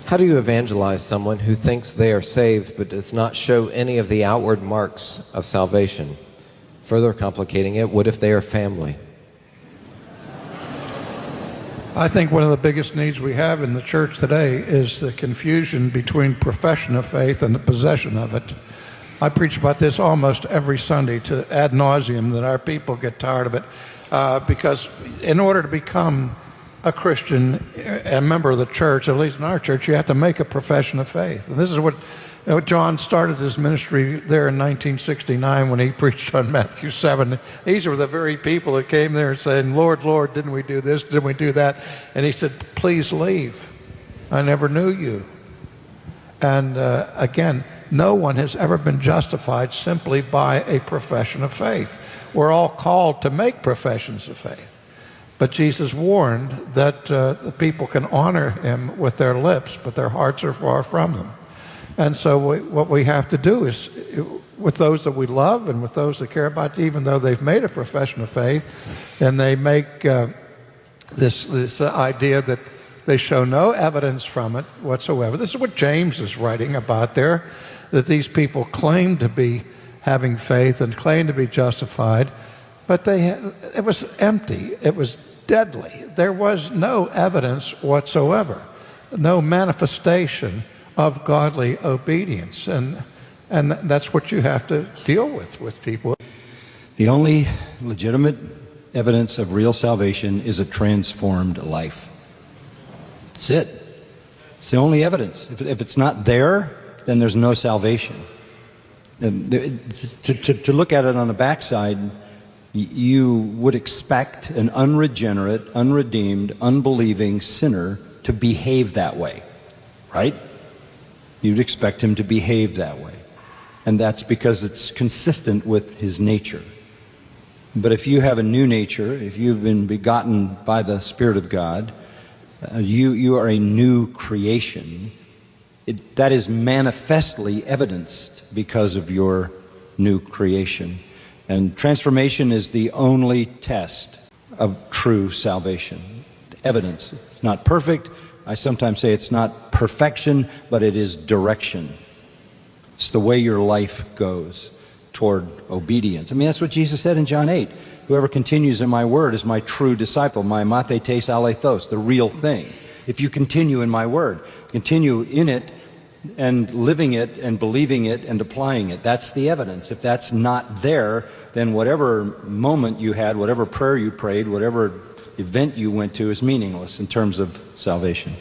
How do you evangelize someone who thinks they are saved but does not show any of the outward marks of salvation? Further complicating it, what if they are family? I think one of the biggest needs we have in the church today is the confusion between profession of faith and the possession of it. I preach about this almost every Sunday to ad nauseum, that our people get tired of it, because in order to become a Christian, a member of the church, at least in our church, you have to make a profession of faith. And this is what John started his ministry there in 1969 when he preached on Matthew 7. These were the very people that came there and saying, Lord, Lord, didn't we do this? Didn't we do that? And he said, please leave. I never knew you. And again, no one has ever been justified simply by a profession of faith. We're all called to make professions of faith. But Jesus warned that the people can honor him with their lips, but their hearts are far from them. And so what we have to do is, with those that we love and with those that care about, even though they've made a profession of faith, and they make this idea that they show no evidence from it whatsoever. This is what James is writing about there, that these people claim to be having faith and claim to be justified, but it was empty. It was deadly. There was no evidence whatsoever, no manifestation of godly obedience. And that's what you have to deal with people. The only legitimate evidence of real salvation is a transformed life. That's it. It's the only evidence. If it's not there, then there's no salvation. To look at it on the backside, you would expect an unregenerate, unredeemed, unbelieving sinner to behave that way, right? You'd expect him to behave that way. And that's because it's consistent with his nature. But if you have a new nature, if you've been begotten by the Spirit of God, you are a new creation. That is manifestly evidenced because of your new creation. And transformation is the only test of true salvation. Evidence. It's not perfect. I sometimes say it's not perfection, but it is direction. It's the way your life goes toward obedience. I mean, that's what Jesus said in John 8. Whoever continues in my word is my true disciple, my mathetes alethos, the real thing. If you continue in my word, continue in it and living it and believing it and applying it, that's the evidence. If that's not there, then whatever moment you had, whatever prayer you prayed, whatever event you went to is meaningless in terms of salvation.